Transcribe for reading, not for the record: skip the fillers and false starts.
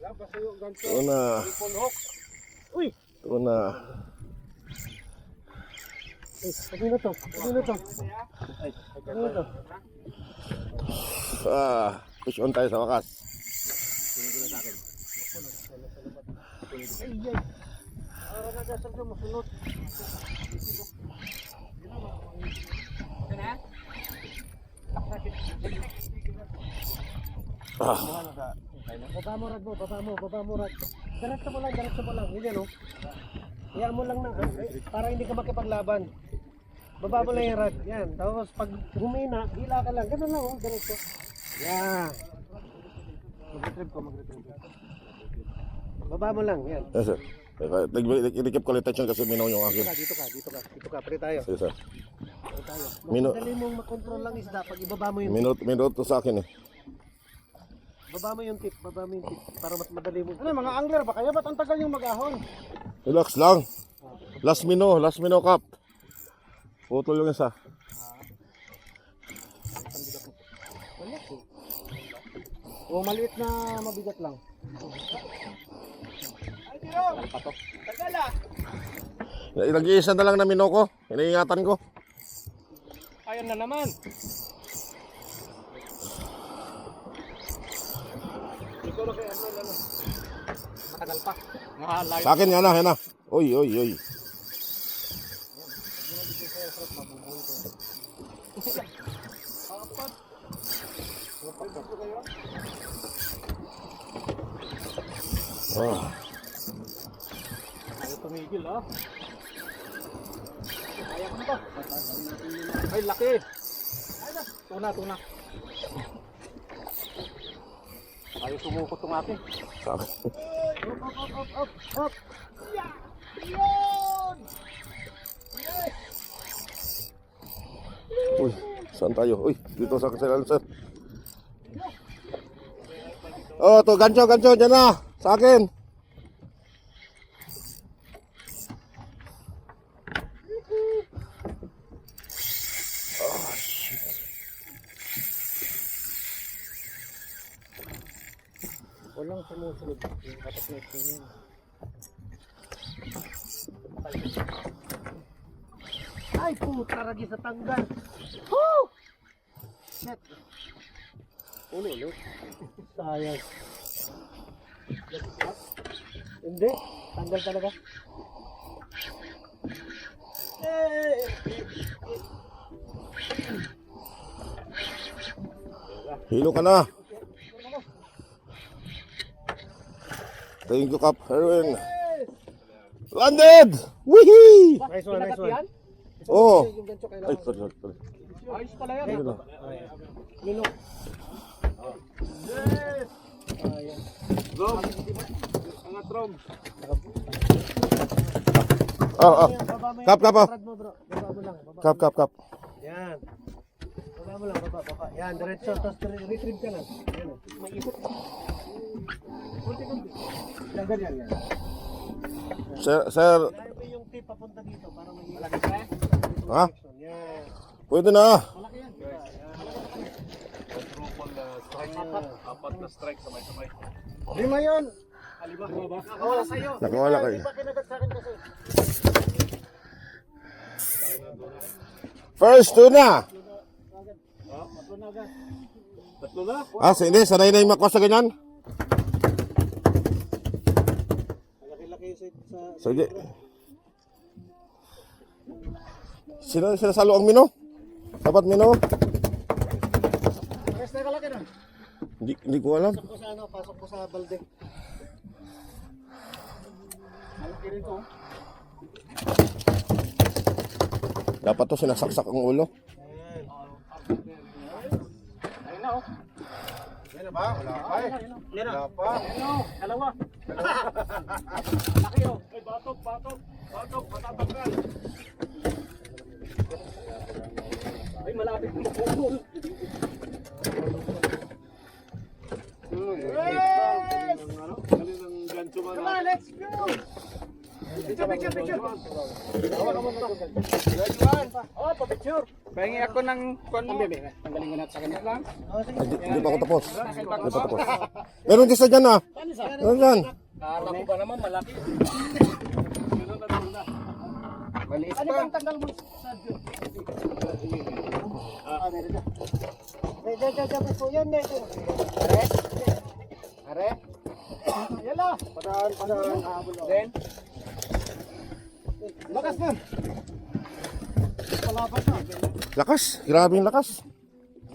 Ito na. Uy! Ito na. Pagino to. Push on tayo sa wakas. Para nagasal ka masunod. Baba mo rad. Diretso mo lang. Yan oh. Hayaan mo lang na, para hindi ka makipaglaban. Baba mo lang yung rad. Yan. Tapos pag humina, hila ka lang. Ganun lang oh, diretso. Yan. Mag-retrieve ko. Baba mo lang, yan. Yes, sir. Ilikip ko ulit kasi minaw yung akin. Dito ka. Pare tayo. Sige, sir. Madali mong makontrol lang isda pag ibaba mo yung Minute to sa akin eh. Baba mo yung tip para mas madali mo. Ano, mga angler ba kayo? Ba't ang tagal yung mag-ahon? Relax lang. Last minute Kap. Putol yung isa. O maliit na mabigat lang. Nag-iisa na lang na mino ko. Iniingatan ko. Ayun na naman. Matagal pa. Sa akin yan na. Uy. Ayaw tumigil ah. Kaya ko na to. Ay laki. Tuna. Ayaw sumukot tong akin. Sa akin. Up. Yun! Uy, saan tayo? Uy, dito sa kasilan, sir. Oh, to gancho dyan na. Sa akin. Walang sumusunod. Dapat na ito yun. Ay, puta ragi sa tanggal. Woo! Shit. Ulo. Sayang. Hindi. Tanggal talaga. Hilo ka na. Thank you, Kap. Erwin. Landed! Wihee! Nice one. Oh. Yung gancho Ay, kailangan. sorry. Ayos pala yan. Ayun na. Lino. Yes! Ayan. Rom. Angat Rom. Oh. Baba mo yung Kap. rad mo, bro. Baba mo lang. Kap. Yan. Baba mo lang, baba. Yan, diretso. Tapos retrieve ka lang. Yan. May ikot. Kunti. Yan. Sir. Kaya mo yung tip papunta dito para may malaki pa. Ha? Yan. Pwede na. Malaki yan. Quadruple strike. Apat na strike samay-samay. 5 yun. Alima. Nakawala sa'yo. Nakawala kayo. Di ba kinagat sa akin kasi? First tuna. Tatlo na. Hindi. Sanay na yung makwa sa ganyan. Malaki-laki sa... Sige. Sinasalo ang mino? Dapat mino? Pares na kalaki na. Hindi ko alam. Pasok ko sa balde. Malaki rin to. Dapat to sinasaksak ang ulo. Ayun na oh. Yan na ba? Wala pa eh. Wala pa. Dalawa. Laki oh. Ay, batok. Matatanggal. Ay malapit mo pupul. Galing ng gancho man. Come on, let's go. Picture. Yan, Juan. Oh, pa-picture. Pahingi ako ng kon mo. Tanggalin ko na sa kanya lang. Hindi pa ako tapos. Hindi pa tapos. Meron isa dyan ah. Meron dyan. Kala ko ba naman malaki. Maliit Ano pa. bang tanggal mo sa Diyo? Meron na. Diyan po yan. Are. Yala. Padaan. Then. Lakas na. Palaban na. Lakas. Grabe yung lakas.